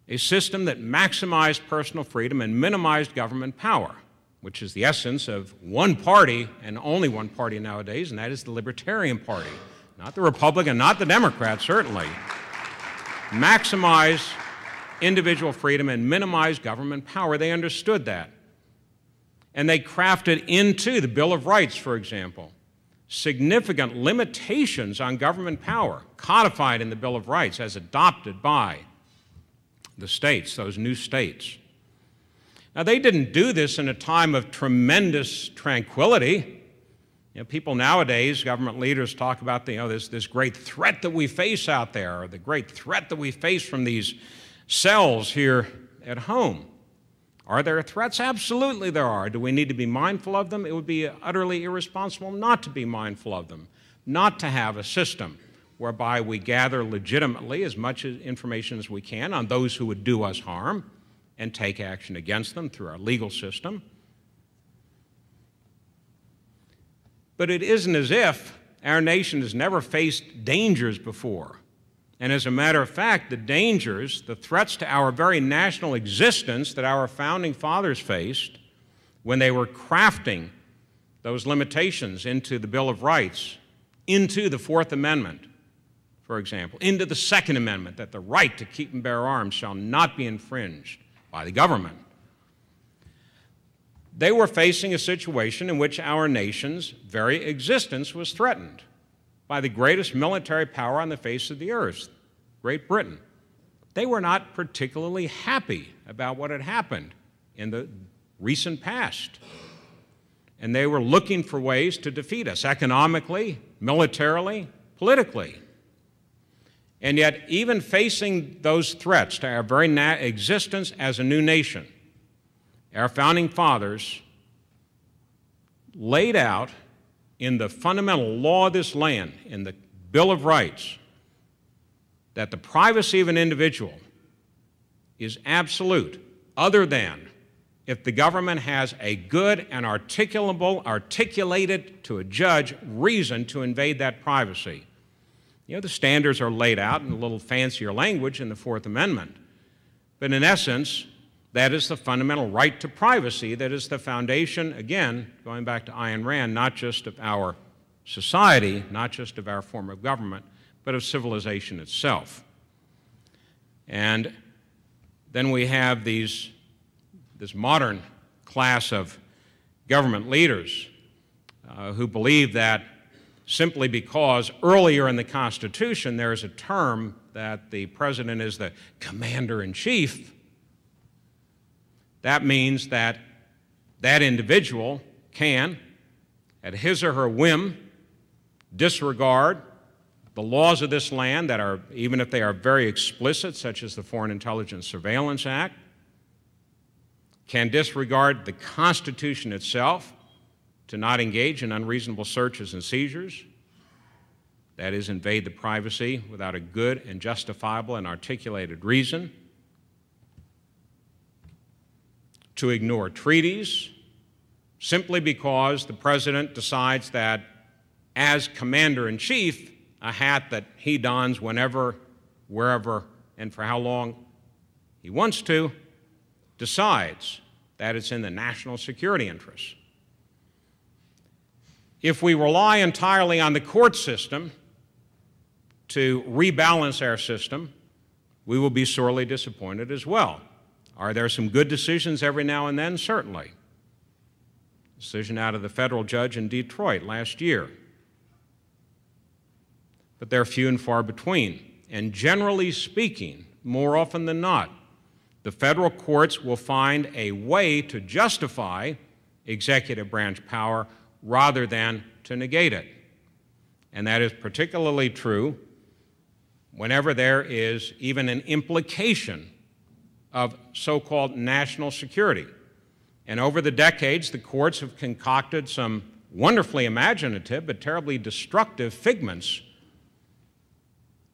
a system that maximized personal freedom and minimized government power, which is the essence of one party, and only one party nowadays, and that is the Libertarian Party. Not the Republican, not the Democrat, certainly. Maximize individual freedom and minimize government power. They understood that. And they crafted into the Bill of Rights, for example, significant limitations on government power, codified in the Bill of Rights as adopted by the states, those new states. Now, they didn't do this in a time of tremendous tranquility. You know, people nowadays, government leaders, talk about this great threat that we face out there, or the great threat that we face from these cells here at home. Are there threats? Absolutely there are. Do we need to be mindful of them? It would be utterly irresponsible not to be mindful of them, not to have a system whereby we gather legitimately as much information as we can on those who would do us harm and take action against them through our legal system. But it isn't as if our nation has never faced dangers before. And as a matter of fact, the dangers, the threats to our very national existence that our founding fathers faced when they were crafting those limitations into the Bill of Rights, into the Fourth Amendment, for example, into the Second Amendment, that the right to keep and bear arms shall not be infringed by the government. They were facing a situation in which our nation's very existence was threatened by the greatest military power on the face of the earth, Great Britain. They were not particularly happy about what had happened in the recent past. And they were looking for ways to defeat us economically, militarily, politically. And yet, even facing those threats to our very existence as a new nation, our founding fathers laid out in the fundamental law of this land, in the Bill of Rights, that the privacy of an individual is absolute, other than if the government has a good and articulated to a judge reason to invade that privacy. You know, the standards are laid out in a little fancier language in the Fourth Amendment, but in essence, that is the fundamental right to privacy that is the foundation, again, going back to Ayn Rand, not just of our society, not just of our form of government, but of civilization itself. And then we have this modern class of government leaders who believe that simply because earlier in the Constitution there is a term that the president is the commander-in-chief, that means that that individual can, at his or her whim, disregard the laws of this land that are, even if they are very explicit, such as the Foreign Intelligence Surveillance Act, can disregard the Constitution itself to not engage in unreasonable searches and seizures, that is, invade the privacy without a good and justifiable and articulated reason, to ignore treaties simply because the president decides that as commander-in-chief, a hat that he dons whenever, wherever, and for how long he wants to, decides that it's in the national security interest. If we rely entirely on the court system to rebalance our system, we will be sorely disappointed as well. Are there some good decisions every now and then? Certainly. Decision out of the federal judge in Detroit last year. But they're few and far between. And generally speaking, more often than not, the federal courts will find a way to justify executive branch power rather than to negate it. And that is particularly true whenever there is even an implication of so-called national security. And over the decades, the courts have concocted some wonderfully imaginative but terribly destructive figments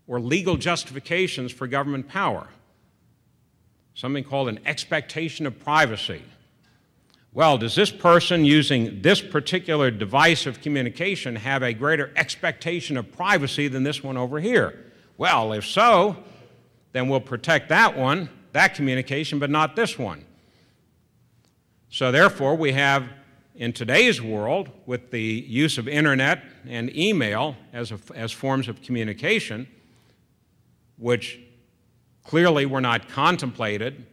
or legal justifications for government power. Something called an expectation of privacy. Well, does this person using this particular device of communication have a greater expectation of privacy than this one over here? Well, if so, then we'll protect that one that communication, but not this one. So therefore, we have, in today's world, with the use of internet and email as forms of communication, which clearly were not contemplated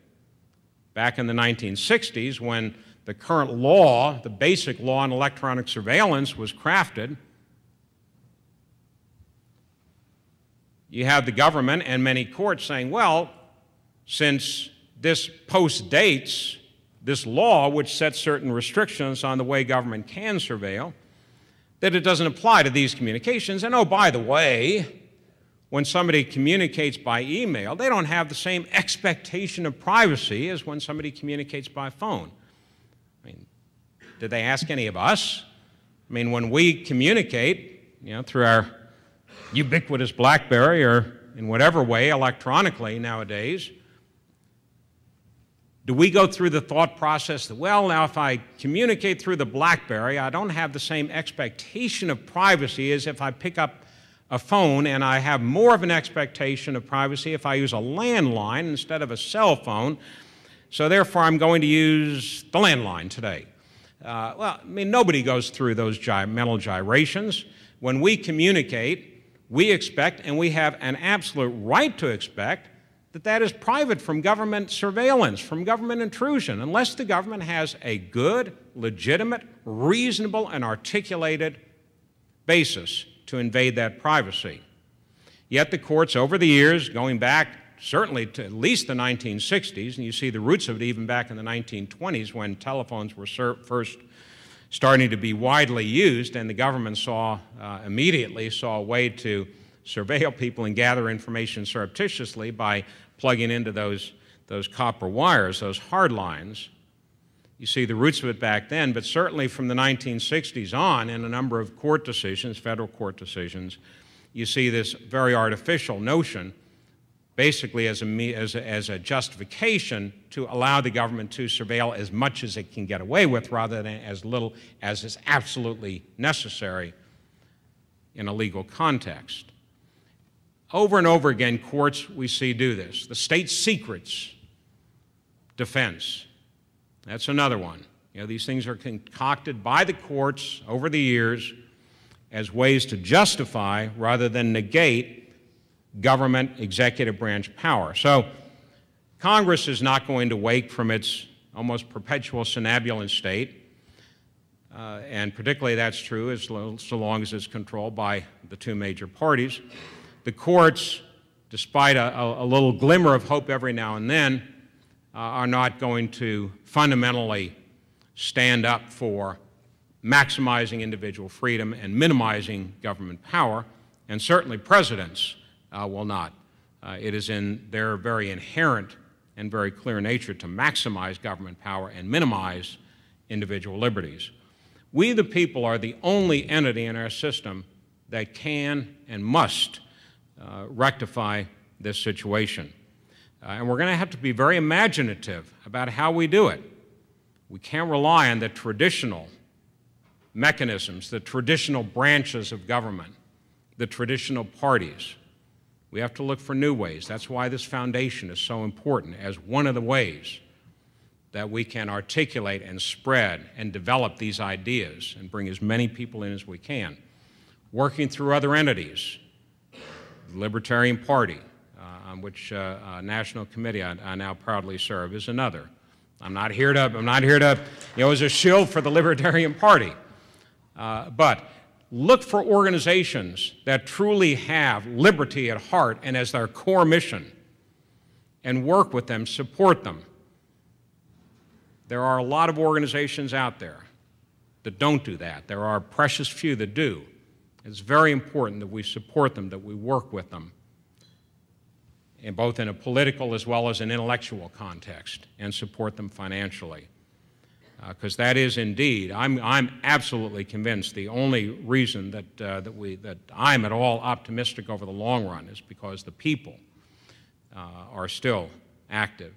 back in the 1960s when the current law, the basic law on electronic surveillance, was crafted. You have the government and many courts saying, well, since this postdates this law, which sets certain restrictions on the way government can surveil, that it doesn't apply to these communications. And oh, by the way, when somebody communicates by email, they don't have the same expectation of privacy as when somebody communicates by phone. I mean, did they ask any of us? I mean, when we communicate, through our ubiquitous BlackBerry or in whatever way electronically nowadays, do we go through the thought process that, well, now if I communicate through the BlackBerry, I don't have the same expectation of privacy as if I pick up a phone, and I have more of an expectation of privacy if I use a landline instead of a cell phone, so therefore I'm going to use the landline today. Well, I mean, nobody goes through those mental gyrations. When we communicate, we expect, and we have an absolute right to expect, that is private from government surveillance, from government intrusion, unless the government has a good, legitimate, reasonable, and articulated basis to invade that privacy. Yet the courts over the years, going back certainly to at least the 1960s, and you see the roots of it even back in the 1920s when telephones were first starting to be widely used, and the government immediately saw a way to surveil people and gather information surreptitiously by plugging into those copper wires, those hard lines. You see the roots of it back then, but certainly from the 1960s on, in a number of court decisions, federal court decisions, you see this very artificial notion, basically as a justification to allow the government to surveil as much as it can get away with, rather than as little as is absolutely necessary in a legal context. Over and over again, courts we see do this. The state secrets defense. That's another one. These things are concocted by the courts over the years as ways to justify rather than negate government executive branch power. So Congress is not going to wake from its almost perpetual somnambulant state, and particularly that's true so long as it's controlled by the two major parties. The courts, despite a little glimmer of hope every now and then, are not going to fundamentally stand up for maximizing individual freedom and minimizing government power, and certainly presidents will not. It is in their very inherent and very clear nature to maximize government power and minimize individual liberties. We, the people, are the only entity in our system that can and must rectify this situation. And we're going to have to be very imaginative about how we do it. We can't rely on the traditional mechanisms, the traditional branches of government, the traditional parties. We have to look for new ways. That's why this foundation is so important, as one of the ways that we can articulate and spread and develop these ideas and bring as many people in as we can. Working through other entities. The Libertarian Party, on which National Committee I now proudly serve, is another. I'm not here to as a shill for the Libertarian Party, but look for organizations that truly have liberty at heart and as their core mission, and work with them, support them. There are a lot of organizations out there that don't do that. There are a precious few that do. It's very important that we support them, that we work with them, and both in a political as well as an intellectual context, and support them financially. Because that is indeed, I'm absolutely convinced, the only reason that I'm at all optimistic over the long run is because the people are still active